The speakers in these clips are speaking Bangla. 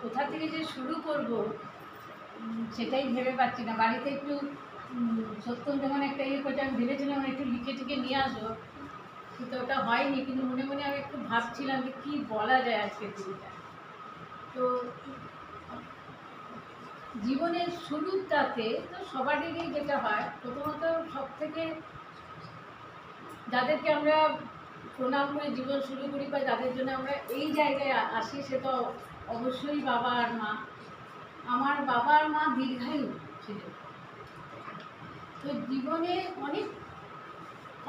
কোথা থেকে যে শুরু করব সেটাই ভেবে পাচ্ছি না। বাড়িতে একটু সত্যম যখন একটা ইয়ে করছে, আমি ভেবেছিলাম একটু লিখে টিকে নিয়ে আসবো, কিন্তু ওটা হয়নি। কিন্তু মনে মনে আমি একটু ভাবছিলাম যে কী বলা যায় আজকের দিনটা। তো জীবনের শুরুটাতে তো সবারই যেটা হয়, প্রথমত সব থেকে যাদেরকে আমরা প্রণাম করে জীবন শুরু করি বা যাদের জন্য আমরা এই জায়গায় আসি, সে তো অবশ্যই বাবা আর মা। আমার বাবা আর মা দীর্ঘায়ু ছিলেন। তো জীবনে অনেক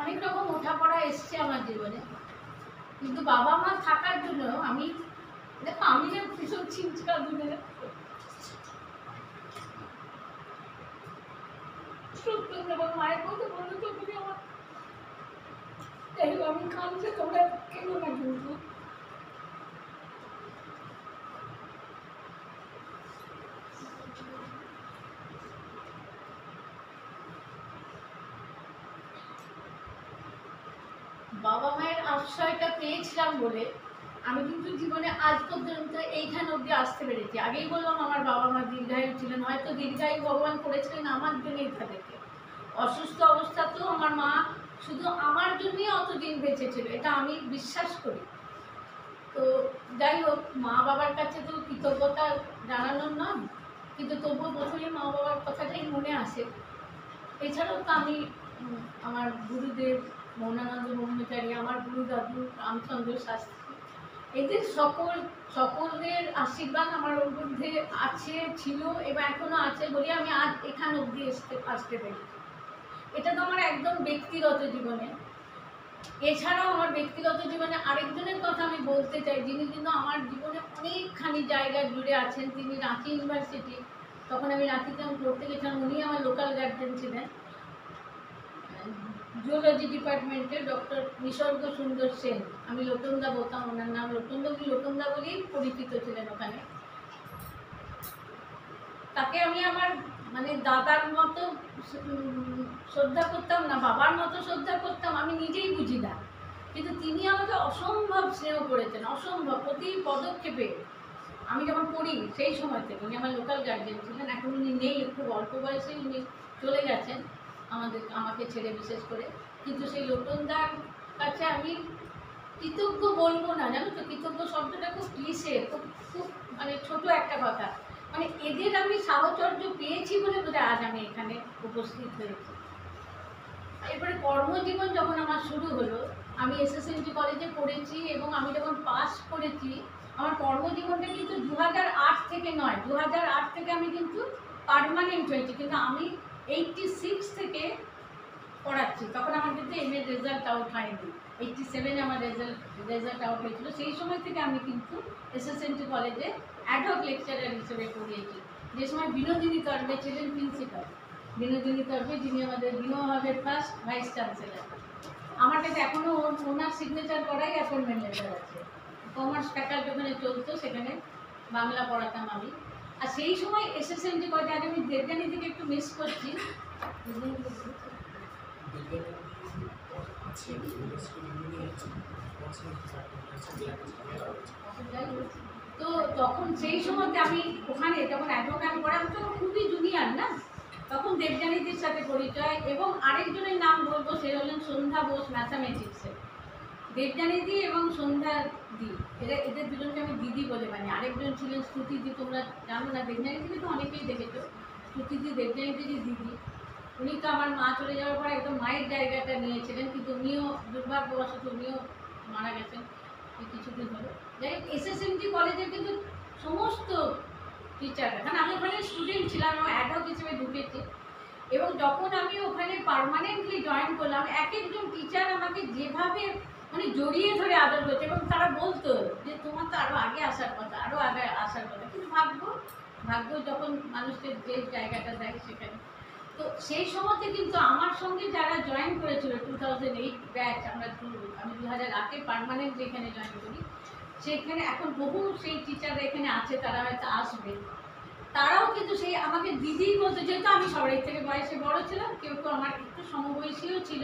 অনেক রকম ওঠাপড়া এসছে আমার জীবনে, কিন্তু বাবা মা থাকার জন্য আমি দেখো আমি যে ভীষণ চিন্তা দিনে মায়ের মধ্যে বললো তো তুমি আমার আমি কাঁদছে, তোমরা কেন না কিন্তু বাবা মায়ের আশ্রয়টা পেয়েছিলাম বলে আমি কিন্তু জীবনে আজ পর্যন্ত এইখানে অবধি আসতে পেরেছি। আগেই বললাম আমার বাবা মা দীর্ঘায়ু ছিলেন, হয়তো দীর্ঘায়ু ভগবান করেছিলেন আমার জন্যই তাদেরকে। অসুস্থ অবস্থাতেও আমার মা শুধু আমার জন্যই অতদিন বেঁচে ছিল, এটা আমি বিশ্বাস করি। তো যাই হোক, মা বাবার কাছে তো কৃতজ্ঞতা জানানোর নয়, কিন্তু তবুও প্রথমে মা বাবার কথাটাই মনে আসে। এছাড়াও তো আমি আমার গুরুদেব মৌনানন্দ ব্রহ্মচারী, আমার গুরু দাদু রামচন্দ্র শাস্ত্রী, এদের সকলের আশীর্বাদ আমার মধ্যে আছে, ছিল এবং এখনও আছে বলে আমি আজ এখান অবধি আসতে পেরেছি। এটা তো আমার একদম ব্যক্তিগত জীবনে। এছাড়াও আমার ব্যক্তিগত জীবনে আরেকজনের কথা আমি বলতে চাই, যিনি কিন্তু আমার জীবনে অনেকখানি জায়গা জুড়ে আছেন। তিনি রাঁচি ইউনিভার্সিটি, তখন আমি রাঁচিতে পড়তে গেছিলাম, উনি আমার লোকাল গার্জেন ছিলেন, জুওলজি ডিপার্টমেন্টের ডক্টর নিসর্গ সুন্দর সেন। আমি লোটনদা বলতাম, ওনার নাম লোটনদা বলেই পরিচিত ছিলেন ওখানে। তাকে আমি আমার মানে দাদার মতো শ্রদ্ধা করতাম না, বাবার মতো শ্রদ্ধা করতাম, আমি নিজেই বুঝি না, কিন্তু তিনি আমাকে অসম্ভব স্নেহ করেছেন, অসম্ভব। প্রতি পদক্ষেপে আমি যখন পড়ি সেই সময় থেকে উনি আমার লোকাল গার্জেন ছিলেন। এখন উনি নেই, খুব অল্প বয়সে উনি চলে গেছেন আমাকে ছেড়ে, বিশেষ করে। কিন্তু সেই লোটনদার কাছে আমি কৃতজ্ঞ বলবো না, জানো তো, কৃতজ্ঞ শব্দটা খুব ক্লিশে, খুব খুব মানে ছোট একটা কথা। মানে এদের আমি সাহচর্য পেয়েছি বলে বোধহয় আজ আমি এখানে উপস্থিত হয়েছি। এরপরে কর্মজীবন যখন আমার শুরু হলো, আমি এসএসএনজি কলেজে পড়েছি এবং আমি যখন পাস করেছি, আমার কর্মজীবনটা কিন্তু 2008 থেকে নয়, 2008 থেকে আমি কিন্তু পার্মানেন্ট হয়েছি, কিন্তু আমি 86 থেকে পড়াচ্ছি। তখন আমার কিন্তু এমএর রেজাল্ট আউট হয়নি, 87 আমার রেজাল্ট আউট হয়েছিল। সেই সময় থেকে আমি কিন্তু এসএসএনজি কলেজে অ্যাডহক লেকচারার হিসেবে পড়িয়েছি, যে সময় বিনোদিনী তর্বে ছিলেন প্রিন্সিপাল। বিনোদিনী তর্বে, যিনি আমাদের বিনোভাবের ফার্স্ট ভাইস চ্যান্সেলার। আমার কাছে এখনও ওনার সিগনেচার করাই অ্যাপয়েন্টমেন্ট লেটার আছে। কমার্স ফ্যাকাল্টি ওখানে চলতো, সেখানে বাংলা পড়াতাম আমি। আর সেই সময় এসএসএনজি কলেজে, আজ আমি দেবযানী থেকে একটু মিস করছি। তো তখন সেই সময়তে আমি ওখানে যখন অ্যাডভোকেট পড়াম, তো খুবই জুনিয়র না, তখন দেবযানীদির সাথে পরিচয়। এবং আরেকজনের নাম বলবো, সে হলেন সন্ধ্যা বোস, ম্যাথামেটিক্সে। দেবযানীদি এবং সন্ধ্যা দি, এদের দুজনকে আমি দিদি বলে মানি। আরেকজন ছিলেন শ্রুতিদি, তোমরা জানো না, দেবযানীদিকে তো অনেকেই দেখেছো। শ্রুতিদি দেবযানীদিরই দিদি। উনি তো আমার মা চলে যাওয়ার পর একদম মায়ের জায়গাটা নিয়েছিলেন, কিন্তু উনিও দুর্ভাগ্যবশত উনিও মারা গেছেন কিছুদিন হলো। যাই হোক, এসএসএনজি কলেজের কিন্তু সমস্ত টিচাররা, কারণ আমি ওখানে স্টুডেন্ট ছিলাম, আমি অ্যাডহক হিসেবে ঢুকেছি। এবং যখন আমি ওখানে পার্মানেন্টলি জয়েন করলাম, এক একজন টিচার আমাকে যেভাবে মানে জড়িয়ে ধরে আদর করেছে, এবং তারা বলতো যে তোমার তো আরও আগে আসার কথা, আরও আগে আসার কথা। কিন্তু ভাগ্য যখন মানুষকে যে জায়গাটা দেয় সেখানে। তো সেই সময়তে কিন্তু আমার সঙ্গে যারা জয়েন করেছিল 2008 ব্যাচ, আমি 2008-এ পার্মানেন্ট যেখানে জয়েন করি, সেখানে এখন বহু সেই টিচাররা এখানে আছে, তারা হয়তো আসবে। তারাও কিন্তু সেই আমাকে দিদিই বলতো, যেহেতু আমি সবাই থেকে বয়সে বড় ছিলাম, কেউ কেউ আমার একটু সমবয়সীও ছিল,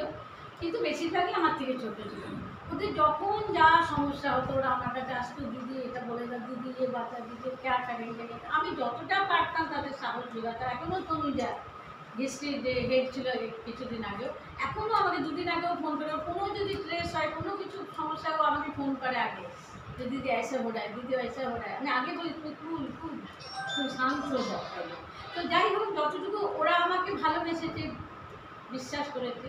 কিন্তু বেশিরভাগই আমার থেকে ছোটো ছিল। ওদের যখন যা সমস্যা হতো ওরা আমার কাছে আসতো, দিদি এটা বলে দাও, দিদি ये বাচ্চা দিদি क्या करेंगे। আমি যতটা পারতাম তাদের সাহস যোগাতাম। এখনও তনুজা হিস্ট্রির যে হেড ছিল কিছুদিন আগেও, এখনও আমাকে দুদিন আগেও ফোন করে, কোনো যদি স্ট্রেস হয় কোনো কিছু সমস্যা ও আমাকে ফোন করে আগে যে দিদি ऐसा हो रहा है, দিদি ऐसा हो रहा है। আমি আগে বলি তুই কুল কুল, তুই শান্ত হয়ে যাও। তো যাই হোক, যতটুকু ওরা আমাকে ভালোবেসেছে, বিশ্বাস করেছে।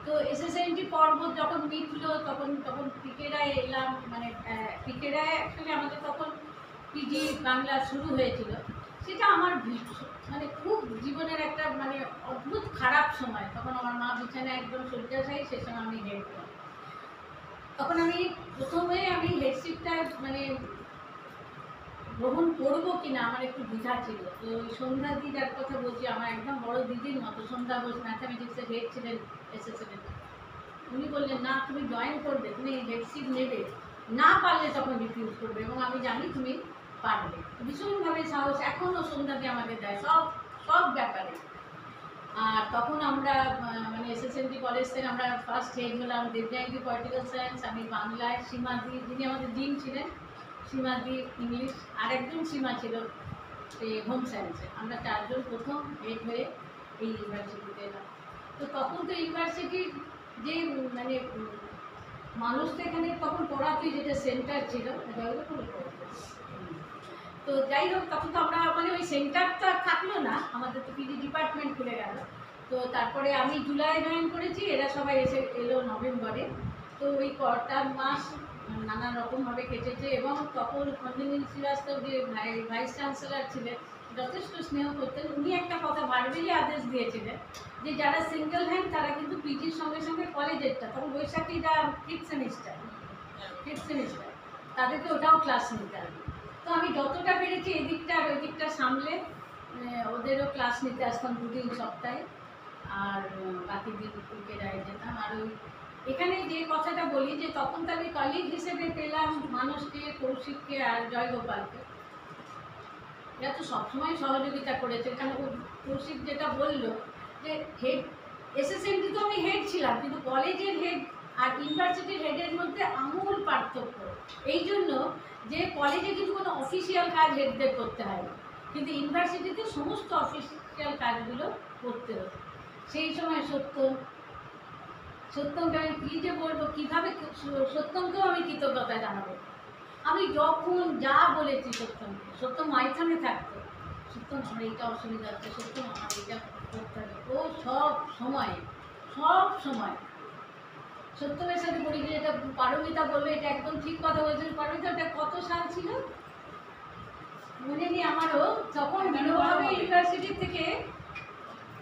তো এসএসএনটি পর্ব যখন মিটলো তখন তখন পিকেরায় এলাম, মানে পিকেরায় অ্যাকচুয়ালি আমাদের তখন পিজি বাংলা শুরু হয়েছিল। সেটা আমার মানে খুব জীবনের একটা মানে অদ্ভুত খারাপ সময়। তখন আমার মা বিছানায় একদম শয্যাশায়ী, সে সময় আমি হেড। তখন আমি প্রথমে আমি হেডশিপটা মানে গ্রহণ করবো কিনা আমার একটু দ্বিধা ছিল। তো ওই সন্ধ্যা দি যার কথা বলছি, আমার একদম বড় দিদির মতো, সন্ধ্যা বোস ম্যাথামেটিক্সের হেড ছিলেন এসএসএন। উনি বললেন না তুমি জয়েন করবে, তুমি হেডশিপ নেবে, না পারলে তখন রিফিউজ করবে, এবং আমি জানি তুমি পারবে। ভীষণভাবে সাহস এখনও সন্ধ্যাকে আমাকে দেয় সব সব ব্যাপারে। আর তখন আমরা মানে এসএসএনটি কলেজ থেকে আমরা ফার্স্ট হেড হলাম, দেবযানী পলিটিক্যাল সায়েন্স, আমি বাংলায়, সীমাদি যিনি আমাদের ডিন ছিলেন, সীমাদি ইংলিশ, আর একজন সীমা ছিল হোম সায়েন্সে। আমরা চারজন প্রথম হেড হয়ে এই ইউনিভার্সিটিতে এলাম। তো তখন তো ইউনিভার্সিটির যে মানে মানুষ তো এখানে তখন পড়াতে যেটা সেন্টার ছিল, তো যাই হোক তখন তো আমরা মানে ওই সেন্টারটা থাকলো না, আমাদের তো পিজি ডিপার্টমেন্ট খুলে গেল। তো তারপরে আমি জুলাই জয়েন করেছি, এরা সবাই এলো নভেম্বরে। তো ওই কটা মাস নানা রকমভাবে কেটেছে, এবং তখন নন্দিনী শ্রীবাস্তব যে ভাইস চ্যান্সেলর ছিলেন, যথেষ্ট স্নেহ করতেন। উনি একটা কথা বারবারই আদেশ দিয়েছিলেন যে যারা সিঙ্গেল হ্যান্ড তারা কিন্তু পিজির সঙ্গে সঙ্গে কলেজেরটা, তখন বৈশাখীরা ফিফথ সেমিস্টার তাদেরকে ওটাও ক্লাস নিতে হবে। তো আমি যতটা পেরেছি এদিকটা আর ওই দিকটা সামলে ওদেরও ক্লাস নিতে আসতাম দুদিন সপ্তাহে, আর বাকি দিন ক্রিকেটায় যেতাম। আর ওই এখানে যে কথাটা বলি যে তখন তো আমি কলিগ হিসেবে পেলাম মানুষকে, কৌশিককে আর জয়গোপালকে। এরা তো সবসময় সহযোগিতা করেছে। এখানে কৌশিক যেটা বললো যে হেড এসএসএনটি তো আমি হেড ছিলাম, কিন্তু কলেজের হেড আর ইউনিভার্সিটির হেডের মধ্যে আমূল পার্থক্য। এই জন্য যে কলেজে কিন্তু কোনো অফিসিয়াল কাজ হেডদের করতে হয় না, কিন্তু ইউনিভার্সিটিতে সমস্ত অফিসিয়াল কাজগুলো করতে হতো। সেই সময় সত্যমকে আমি কী যে বলবো, কীভাবে সত্যমকেও আমি কৃতজ্ঞতা জানাবো। আমি যখন যা বলেছি সত্যম মাইথানে থাকতো, সত্যম আমার এইটা অসুবিধা হচ্ছে, সত্যম আমার এইটা করতে হবে, ও সব সময় সত্যমের সাথে বলি যে এটা পারমিতা বলবে, এটা একদম ঠিক কথা বলছেন। পারমিতা ওটা কত সাল ছিল মনে নেই আমারও, তখন বিনোভাবে ইউনিভার্সিটি থেকে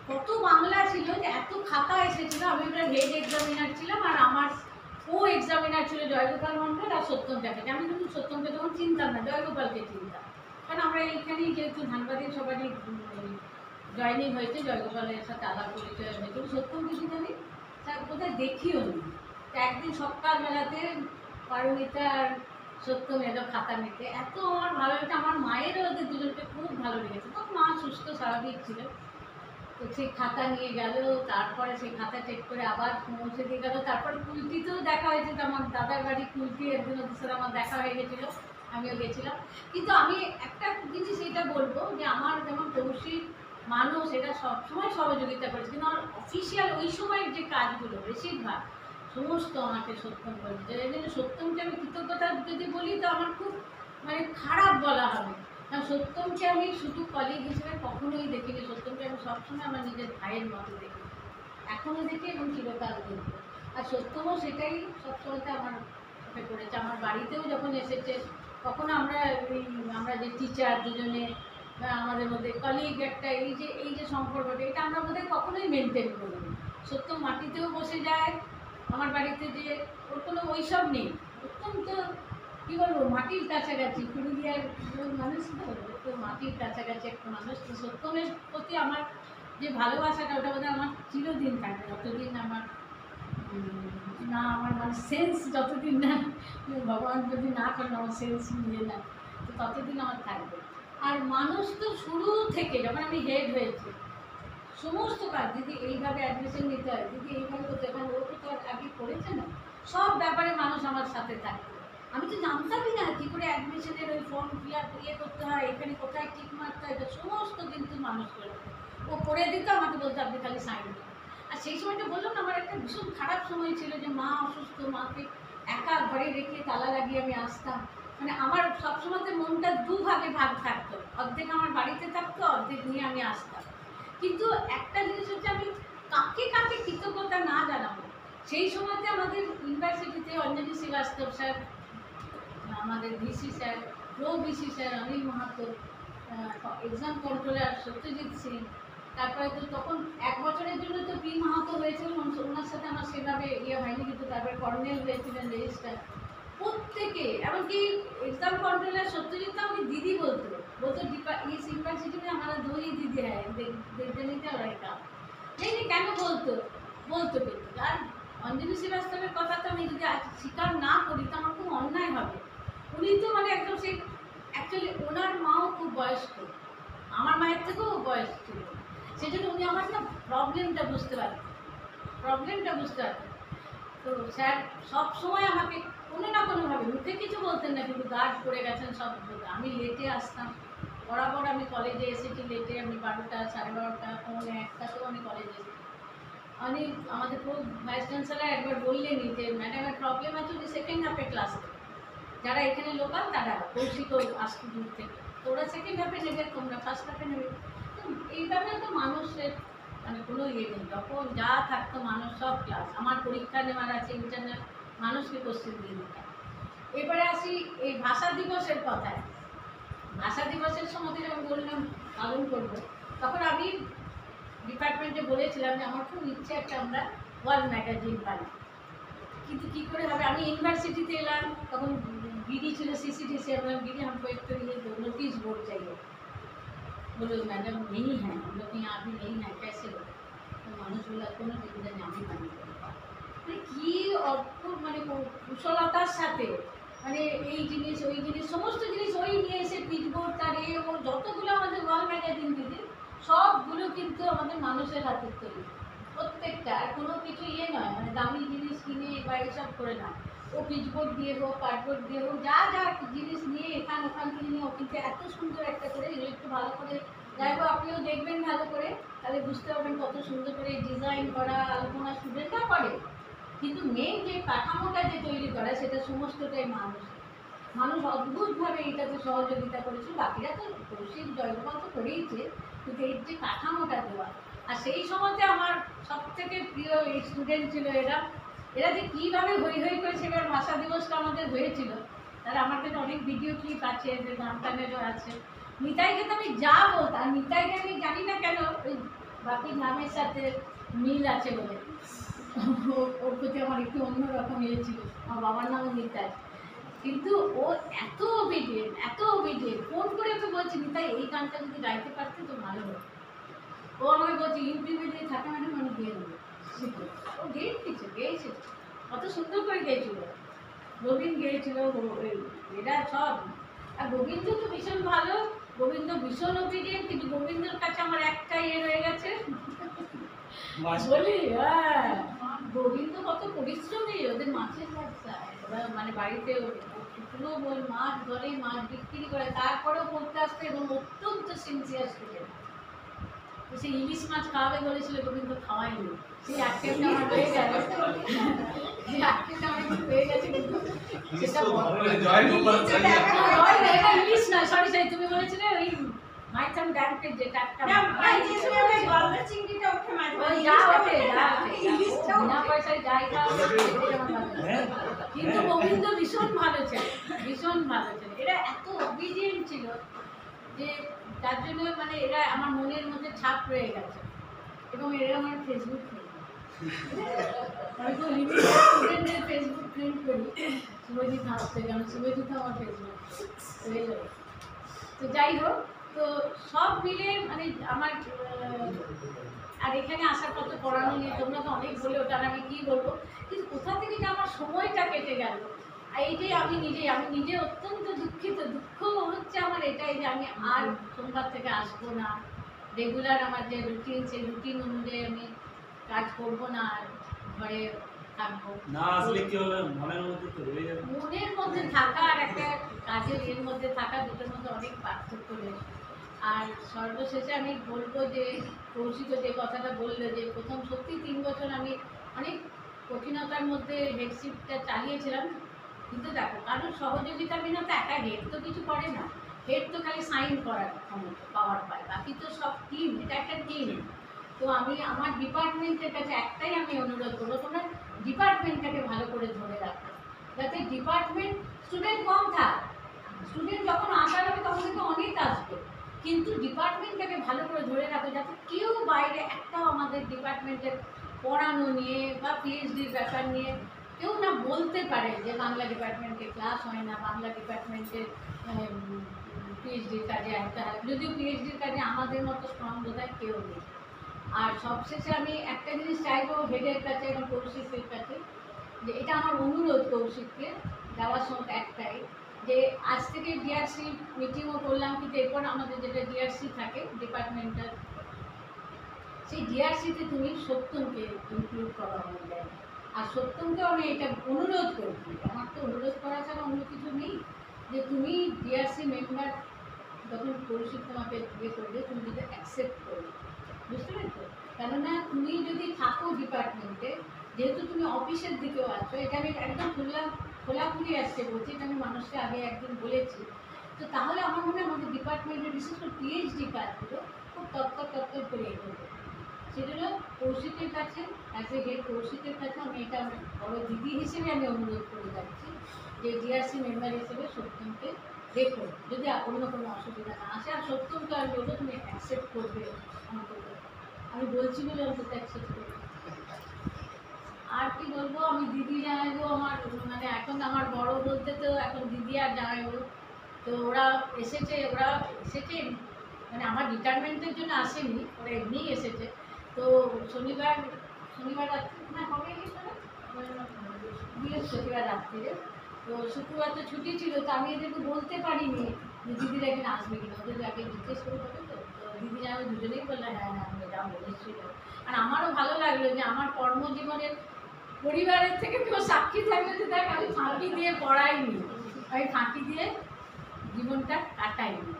কত বাংলা ছিল যে এত খাতা এসেছিলো। আমি ওটা হেড এক্সামিনার ছিলাম, আর আমার এক্সামিনার ছিল জয়গোপাল মন্ডল আর সত্যম চ্যাটার্জি। আমি কিন্তু সত্যমকে তখন চিনতাম না, জয়গোপালকে চিনতাম, কারণ আমরা এইখানেই যেহেতু ধানবাদের সবারই জয়নিং হয়েছে, জয়গোপালের সাথে আলাপ পরিচয় হয়েছে। সত্যম কিছু জানি তার কোথায় দেখিও নি। একদিন সকালবেলাতে পারমিতা আর সত্যম এলো খাতা নিতে, এত আমার ভালো লেগেছে। আমার মায়েরও ওদের দুজনকে খুব ভালো লেগেছে, তখন মা সুস্থ স্বাভাবিক ছিল। তো সেই খাতা নিয়ে গেল, তারপরে সেই খাতা চেক করে আবার পৌঁছে দিয়ে গেল। তারপরে কুলটিতেও দেখা হয়েছে, তো আমার দাদার বাড়ি কুলটি, একদিন ওদের সাথে আমার দেখা হয়ে গেছিলো, আমিও গেছিলাম। কিন্তু আমি একটা জিনিস এটা বলবো যে আমার যেমন কৌশিক মানুষ এরা সবসময় সহযোগিতা করেছে, কিন্তু আমার অফিসিয়াল ওই সময়ের যে কাজগুলো বেশিরভাগ সমস্ত আমাকে সত্যম বলছে। এই জন্য সত্যমকে আমি কৃতজ্ঞতা যদি বলি তো আমার খুব মানে খারাপ বলা হবে, কারণ সত্যমকে আমি শুধু কলিগ হিসেবে কখনোই দেখিনি। সত্যমকে আমি সবসময় আমার নিজের ভাইয়ের মতো দেখি, এখনও দেখি এবং চিরকাল দেখি। আর সত্যমও সেটাই সবসময়তে আমার সাথে করেছে। আমার বাড়িতেও যখন এসেছে তখন আমরা যে টিচার দুজনে আমাদের মধ্যে কলিগ একটা এই যে সম্পর্কটা, এটা আমরা বোধহয় কখনোই মেনটেন করিনি। সত্যম মাটিতেও বসে যায় আমার বাড়িতে, যে ওর কোনো ওইসব নেই, অত্যন্ত কী বলবো মাটির কাছাকাছি, পুরুলিয়ার মানুষ তো মাটির কাছাকাছি একটা মানুষ। তো সত্যমের প্রতি আমার যে ভালোবাসাটা ওটা বোধহয় আমার চিরদিন থাকবে, যতদিন আমার আমার মানে সেন্স যতদিন না ভগবান যদি না করেন আমার সেন্স নিয়ে না, তো ততদিন আমার থাকবে। আর মানুষ তো শুরু থেকে যখন আমি হেড হয়েছি সমস্ত কাজ, দিদি এইভাবে অ্যাডমিশন নিতে হয়, দিদি এইভাবে করতে হয়, ও তো আর আগে করেছে না, সব ব্যাপারে মানুষ আমার সাথে থাকতো। আমি তো জানতামই না কী করে অ্যাডমিশনের ওই ফর্ম ফিল আপ করতে হয়, এখানে কোথায় টিক মারতে হয়, সমস্ত কিন্তু মানুষ করে ও করে দিত। আমাকে বলতো আপনি খালি সাইন দিন। আর সেই সময়টা বললাম না, আমার একটা ভীষণ খারাপ সময় ছিল যে মা অসুস্থ, মাকে একা ঘরে রেখে তালা লাগিয়ে আমি আসতাম। মানে আমার সবসময়তে মনটা দুভাগে ভাগ থাকতো, অর্ধেক আমার বাড়িতে থাকতো, অর্ধেক নিয়ে আমি আসতাম। কিন্তু একটা জিনিস হচ্ছে, আমি কাকে কাকে কৃতজ্ঞতা না জানাবো। সেই সময়তে আমাদের ইউনিভার্সিটিতে অঞ্জলি শ্রীবাস্তব স্যার, আমাদের VC sir, pro VC sir Anil Mahato, exam controller Satyajit Singh, তারপরে তো তখন 1 বছরের জন্য তো পি মাহাতো হয়েছিলেন, ওনার সাথে আমার সেভাবে হয়নি, কিন্তু তারপরে কর্নেল হয়েছিলেন রেজিস্ট্রার। প্রত্যেকে, এমনকি এক্সাম কন্ট্রোলার সত্যজিৎ আমাকে দিদি বলতো इस यूनिवर्सिटी में हमारा 2 ही दीदी है, देवजनिता और रेखा। नहीं কেন বলতো কিন্তু। আর অঞ্জলি শ্রীবাস্তবের কথা তো আমি যদি আজ স্বীকার না করি তো আমার খুব অন্যায় হবে। উনি তো মানে একদম সেই, অ্যাকচুয়ালি ওনার মাও খুব বয়স্ক, আমার মায়ের থেকেও বয়স ছিল, সেই জন্য উনি আমার না প্রবলেমটা বুঝতে পারতেন। তো স্যার সবসময় আমাকে কোনো না কোনোভাবে, মুখে কিছু বলতেন না, কিন্তু গার্ড করে গেছেন সব। আমি লেটে আসতাম বরাবর, আমি কলেজে এসেছি লেটে, আমি 12টা, 12:30, 1:45 আমি কলেজে এসেছি। আমি আমাদের ভাইস চ্যান্সেলার একবার বললেনই যে ম্যাডামের প্রবলেম আছে, উনি সেকেন্ড হাফে ক্লাস নেবে, যারা এখানে লোকাল তারা কৌশিকও আসতো দূর থেকে, তো ওরা সেকেন্ড হাফে নেবে, তোমরা ফার্স্ট হাফে নেবে। তো এইভাবে তো মানুষের মানে কোনো নেই, যখন যা থাকতো মানুষ সব ক্লাস, আমার পরীক্ষা নেওয়ার আছে ইন্টারনাল, মানুষকে কোশ্চেন দিয়ে দিতাম। এবারে আসি এই ভাষা দিবসের কথায়। ভাষা দিবসের সময় যখন বললাম পালন করবো, তখন আমি ডিপার্টমেন্টে বলেছিলাম যে আমার খুব ইচ্ছে একটা আমরা ওয়ার্ল্ড ম্যাগাজিন বানাই, কিন্তু কী করে হবে। আমি ইউনিভার্সিটিতে এলাম, তখন बीडी ছিল सीसीडीसी, আমরা बीडी हमको एक तो ये नोटिस बोर्ड चाहिए। बोलो मैडम नहीं है, हम लोग यहाँ अभी नहीं है, कैसे हो। तो মানুষ বলে কোনো চিন্তা নেই, আমি বানিয়ে দেবো। মানে কী অদ্ভুত, মানে কুশলতার সাথে, মানে এই জিনিস ওই জিনিস সমস্ত জিনিস ওই নিয়ে এসে পিচবোর্ড, তার ও যতগুলো আমাদের ওয়ার্ল্ড ম্যাগাজিন দিদি, সবগুলো কিন্তু আমাদের মানুষের হাতের তৈরি, প্রত্যেকটা। আর কোনো কিছু নয় মানে দামি জিনিস কিনে বা এইসব করে না, ও পিচবোর্ড দিয়ে হোক, কার্ডবোর্ড দিয়ে হোক, যা যা জিনিস নিয়ে ওখান থেকে নিয়ে, ও কিন্তু এত সুন্দর একটা করে, এগুলো একটু ভালো করে যাই হোক আপনিও দেখবেন ভালো করে, তাহলে বুঝতে পারবেন কত সুন্দর করে ডিজাইন করা, আলপনা স্টুডেন্টরা করে, কিন্তু মেন যে কাঠামোটা যে তৈরি করা সেটা সমস্তটাই মানুষ অদ্ভুতভাবে এইটাতে সহযোগিতা করেছে। বাকিরা তো কৌশিক জয়গোপাল তো করেইছে, কিন্তু এর যে কাঠামোটা দেওয়া। আর সেই সময়তে আমার সবথেকে প্রিয় এই স্টুডেন্ট ছিল এরা যে কীভাবে হই হই করে সেবার ভাষা দিবসটা আমাদের হয়েছিল, তারা আমার কাছে অনেক ভিডিও ক্লিপ আছে, যে গান টানেরও আছে। নিতাইকে তো আমি যা বলতাম, নিতাইকে আমি জানি না কেন ওই বাপির নামের সাথে মিল আছে বলে ওর প্রতি আমার একটু অন্যরকম ছিল। আমার বাবার নামও নিতাই, কিন্তু ও এত ওবিডিয়েন্ট, ফোন করে ওকে বলছি নিতাই এই গানটা যদি গাইতে পারতে তো ভালো হতো। ও আমাকে বলছে ইউটিউবে দিয়ে থাকে ম্যাডাম, আমি গিয়ে দেবো। ও গেয়েছে কত সুন্দর করে গেয়েছিল, গোবিন্দ গেয়েছিল, এরা সব। আর গোবিন্দ তো ভীষণ ভালো, গোবিন্দ ভীষণ ওবিডিয়েন্ট, কিন্তু গোবিন্দর কাছে আমার একটা রয়ে গেছে বলি, হ্যাঁ গোবিন্দ কত পরিশ্রমী, ওদের মাছের ব্যবসায়, ওরা মানে বাড়িতে শুকনো বই মাছ ধরে, মাছ বিক্রি করে, তারপরেও পড়তে আসতে, এবং অত্যন্ত সিনসিয়ার স্টুডেন্ট। সে ইলিশ মাছ খাওয়াবে বলেছিল, গোবিন্দ খাওয়াইনি, সেই আটকেটা আমার হয়ে গেল, কিন্তু সেটা ইলিশ নয়, সরি তুমি বলেছিলে ওই মাইথাম ড্যাম্পের যে টাটকা চিংড়িটা ওঠে, বিনা পয়সায় যাই খাওয়া, কিন্তু গোবিন্দ ভীষণ ভালো ছিল। এরা এত অবিডিয়েন্ট ছিল যে তার জন্য মানে এরা আমার মনের মধ্যে ছাপ রয়ে গেছে। এবং এরা আমার ফেসবুক আমি তো লিমিটেড স্টুডেন্টদের ফেসবুক প্রিন্ট করি, শুভজিৎ হাউস থেকে, আমি শুভজিৎ আমার ফেসবুক হয়ে যাবে। তো যাই হোক, তো সব মিলে মানে আমার, আর এখানে আসার কত পড়ানো নিয়ে তোমরা তো অনেক বলে, ওটা আমি কী বলবো, কিন্তু কোথা থেকে যে আমার সময়টা কেটে গেল, আর এইটাই আমি নিজে অত্যন্ত দুঃখিত। দুঃখ হচ্ছে আমার এটাই যে আমি আর সোমবার থেকে আসবো না, রেগুলার আমার যে রুটিন, সেই রুটিন অনুযায়ী আমি কাজ করবো না, আর ঘরে থাকবো। না আসলে কি হবে, মনের মধ্যে তো রয়ে যাবে। মনের মধ্যে থাকা আর একটা কাজের এর মধ্যে থাকা দুটোর মধ্যে অনেক পার্থক্য রয়েছে। আর সর্বশেষে আমি বলবো যে কৌশিক যে কথাটা বললো যে প্রথম সত্যি 3 বছর আমি অনেক কঠিনতার মধ্যে হেডশিপটা চালিয়েছিলাম। কিন্তু দেখো কারোর সহযোগিতা বিনা তো একা হেড তো কিছু করে না। হেড তো খালি সাইন করার ক্ষমতা পাওয়ার পায়, বাকি তো সব টিম, এটা একটা টিম। তো আমি আমার ডিপার্টমেন্টের কাছে একটাই আমি অনুরোধ করবো, তোমরা ডিপার্টমেন্টটাকে ভালো করে ধরে রাখো, যাতে ডিপার্টমেন্ট স্টুডেন্ট কম থাক। স্টুডেন্ট যখন আসার হবে তখন কিন্তু অনেক আসবে, কিন্তু ডিপার্টমেন্টটাকে ভালো করে ধরে রাখো, যাতে কেউ বাইরে একটাও আমাদের ডিপার্টমেন্টের পড়ানো নিয়ে বা পিএইচডির ব্যাপার নিয়ে কেউ না বলতে পারে যে বাংলা ডিপার্টমেন্টে ক্লাস হয় না, বাংলা ডিপার্টমেন্টের পিএইচডির কাজে একটা, যদিও পিএইচডির কাজে আমাদের মতো স্ট্রং বোধহয় কেউ নেই। আর সবশেষে আমি একটা জিনিস চাইবো হেডের কাছে এবং কৌশিকের কাছে, যে এটা আমার অনুরোধ কৌশিককে যাওয়ার সময় একটাই, যে আজ থেকে ডিআরসি মিটিংও করলাম, কিন্তু এরপর আমাদের যেটা ডিআরসি থাকে ডিপার্টমেন্টাল, সেই ডিআরসিতে তুমি সত্যমকে ইনক্লুড করা হয়ে যায়। আর সত্যমকেও আমি এটা অনুরোধ করছি, আমার তো অনুরোধ করা ছাড়া অন্য কিছু নেই, যে তুমি ডিআরসি মেম্বার যখন কৌশিক তোমাকে ইয়ে করবে তুমি যদি অ্যাকসেপ্ট করবে, বুঝতে পেরেছো? কেননা তুমি যদি থাকো ডিপার্টমেন্টে, যেহেতু তুমি অফিসের দিকেও আছো, এটা আমি একদম খোলাখুলি আসছে বলছি, এটা আমি মানুষকে আগে একদিন বলেছি। তো তাহলে আমার মনে হয় আমাদের ডিপার্টমেন্টের বিশেষ করে পিএইচডি কাজগুলো খুব তত্ত্ব করে এগোবে। সেজন্য কৌশিকের কাছে অ্যাজ এ হেড কৌশিকের কাছে আমি এটা বড় দিদি হিসেবে আমি অনুরোধ করে যাচ্ছি, যে ডিআরসি মেম্বার হিসেবে সত্যমকে দেখো, যদি অন্য কোনো অসুবিধা না আসে। আর সত্যমকে আমি বলবো তুমি অ্যাকসেপ্ট করবে অন্তত, আমি বলছি বলে অন্তত অ্যাকসেপ্ট করবে। আর কি বলবো, আমি দিদি জানাইবো আমার, মানে এখন আমার বড় বলতে তো এখন দিদি আর জানাইবো। তো ওরা এসেছে মানে আমার রিটায়ারমেন্টের জন্য আসেনি, ওরা এমনিই এসেছে। তো শনিবার রাত্রে না কবে গেছিল, বৃহস্পতিবার রাত্রিরে। তো শুক্রবার তো ছুটি ছিল, তো আমি এদেরকে বলতে পারিনি যে দিদিরা এখানে আসবে কিনা, ওদের আগে জিজ্ঞেস করে হবে। তো দিদি যেন দুজনেই বললো হ্যাঁ হ্যাঁ আমি এরকম বলেছিল। আর আমারও ভালো লাগলো যে আমার কর্মজীবনের পরিবারের থেকে কেউ সাক্ষী থাকলে যে দেখ আমি ফাঁকি দিয়ে পড়াইনি, আমি ফাঁকি দিয়ে জীবনটা কাটাইনি।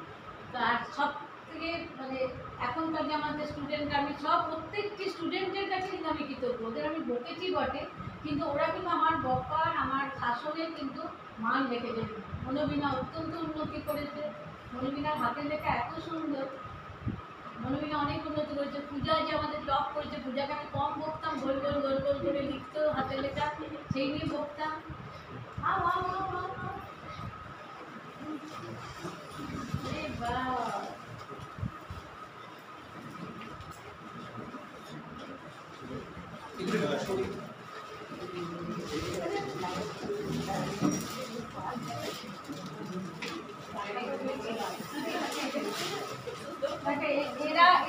তো আর সব থেকে মানে এখনকার যে আমাদের স্টুডেন্ট, আমি সব প্রত্যেকটি স্টুডেন্টের কাছে কিন্তু আমি কৃতজ্ঞ। ওদের আমি বকেছি বটে, কিন্তু ওরা কিন্তু আমার বকার আমার শাসনের কিন্তু মান রেখেছে। মনোবিনা অত্যন্ত উন্নতি করেছে, মনোবিনার হাতের লেখা এত সুন্দর, মনোবিনা অনেক উন্নতি করেছে। পূজা যে আমাদের টপ করেছে, পূজাকে আমি কম বকতাম, গোল গোল করে লিখতো হাতের লেখা, সেই নিয়ে বকতাম।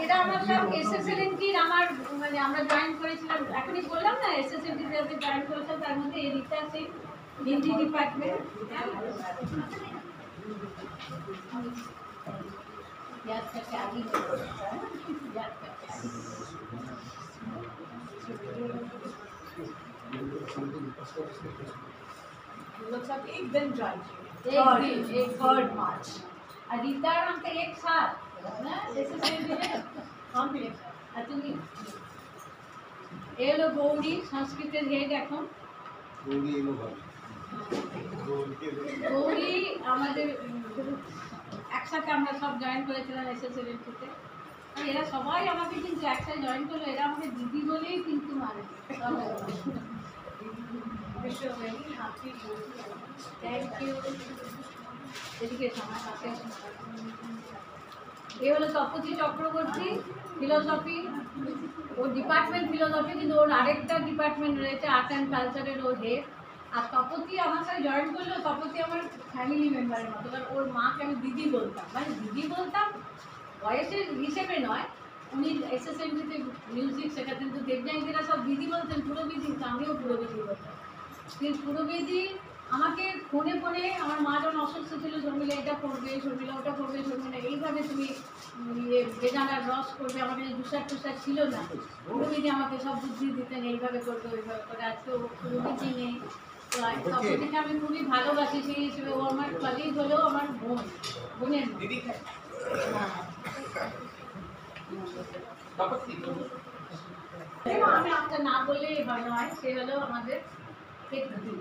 এরা আমার সব এসএসএলএনটির আমার মানে আমরা জয়েন করেছিলাম, এখনই বললাম না এসএসএলএনটিতে জয়েন করেছিলাম, তার মধ্যে এই রীতা সিং হিন্দি ডিপার্টমেন্ট। याद करके आगे याद करके लोग सब एक दिन ज्वाइन एक 3rd मार्च और रीता हम तो एक साथ ना जैसे हम भी एक साथ আর তুমি এলো গৌরী সংস্কৃতের হেড এখন গৌরী আমাদের একসাথে আমরা সব জয়েন করেছিলাম এসএসএলএনটিতে। এরা সবাই আমাকে কিন্তু একসাথে জয়েন করলো, এরা আমাকে দিদি বলেই কিন্তু মানে থ্যাংক ইউ। এদিকে সময় কাছে এ হলো তপতি চক্রবর্তী, ফিলোসফি, ওর ডিপার্টমেন্ট ফিলোসফি, কিন্তু ওর আরেকটা ডিপার্টমেন্ট রয়েছে আর্ট অ্যান্ড কালচারের, ও হেড। আর তপতি আমার সাথে জয়েন করলো, তপতি আমার ফ্যামিলি মেম্বারের মতো, কারণ ওর মাকে আমি দিদি বলতাম, মানে দিদি বলতাম বয়সের হিসেবে নয়। উনি এসএসএনটিতে মিউজিক শেখাতেন, তো দেবযানীরা সব দিদি বলতেন, পুরোবিদি, তো আমিও পুরোবিদি বলতাম। কিন্তু পুরোবিদি আমাকে ফোনে আমার মা যখন অসুস্থ ছিল শর্মিলা শর্মিলা এটা করবে, শর্মিলা ওটা করবে, শর্মিলা এইভাবে তুমি বেদানার রস করবে। আমার কাছে জুসার টুসার ছিল না, রবিজি আমাকে সব বুদ্ধি দিতেন এইভাবে করবে ওইভাবে করে। আজকে রবিজি নেই, তো তখন থেকে আমি খুবই ভালোবাসি সেই হিসেবে। ও আমার কলিগ হলেও আমার বোনের দিদি। আমি আপনার না বললেই ভালো হয়, সে হলো আমাদের দিদি।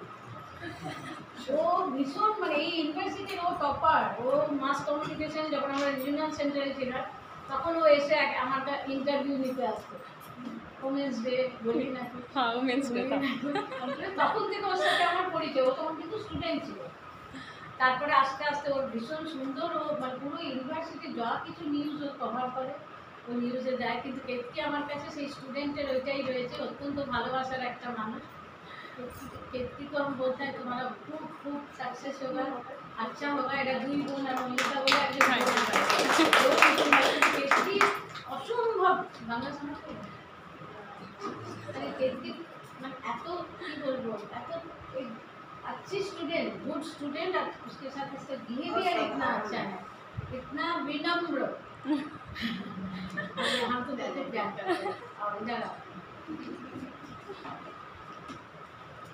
ও ভীষণ মানে এই ইউনিভার্সিটির ও টপার। ও মাস কমিউনিকেশন যখন আমরা রিজিওনাল সেন্টারে ছিলাম তখন ও এসে আমার ইন্টারভিউ নিতে আসতো। ওমেন্স ডে বলি নাকি, হ্যাঁ ওমেন্স ডে তখন থেকে ওর সাথে আমার পরিচয়। ও তখন কিন্তু স্টুডেন্ট ছিল। তারপরে আস্তে আস্তে ওর ভীষণ সুন্দর, ও মানে পুরো ইউনিভার্সিটি যা কিছু নিউজ ও কভার করে ও নিউজে দেয়। কিন্তু কেতকি আমার কাছে সেই স্টুডেন্টের ওইটাই রয়েছে, অত্যন্ত ভালোবাসার একটা মানুষ। केतकी को हम बोलते हैं तुम्हारा खूब खूब सक्सेस होगा, अच्छा होगा। এটা দুই বোন আর মল্লিকা বলে একজন কেতকি অসম্ভব বাংলা শোনাতে। মানে केतकी মানে এত কি বলবো, এত अच्छी स्टूडेंट, गुड स्टूडेंट, और उसके साथ इसका बिहेवियर इतना अच्छा है, इतना विनम्र। हम तो वैसे प्यार करते हैं। और इधर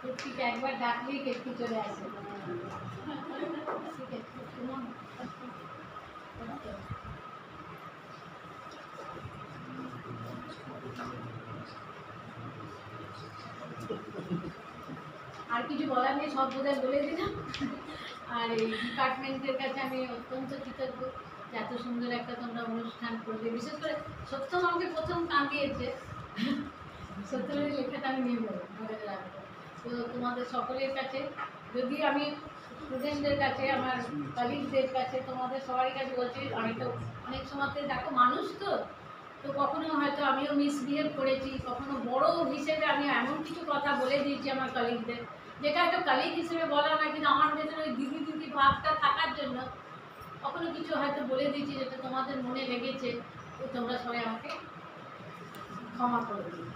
केतकी एक बार डाक ली, केतकी चले आसे। ठीक है, सुनो আর কিছু বলার নেই, সব বোধহয় বলে দিলাম। আর এই ডিপার্টমেন্টের কাছে আমি অত্যন্ত কৃতজ্ঞ যে এত সুন্দর একটা তোমরা অনুষ্ঠান করবে। বিশেষ করে সত্যম আমাকে প্রথম কাঁদিয়েছে, সত্যমের লেখাটা আমি নিয়ে মনে রাখবো। তো তোমাদের সকলের কাছে, যদি আমি স্টুডেন্টদের কাছে, আমার কলিগদের কাছে, তোমাদের সবারই কাছে বলছি, আমি তো অনেক সময়তে দেখো মানুষ তো তো কখনো হয়তো আমিও মিসবিহেভ করেছি, কখনো বড় হিসেবে আমি এমন কিছু কথা বলে দিয়েছি আমার কলিগদের, যেটা হয়তো কলিগ হিসেবে বলা না, কিন্তু আমার ভেতরে ওই দিদি দিদি ভাবটা থাকার জন্য কখনো কিছু হয়তো বলে দিয়েছি যেটা তোমাদের মনে লেগেছে। তো তোমরা সবাই আমাকে ক্ষমা করে দিও।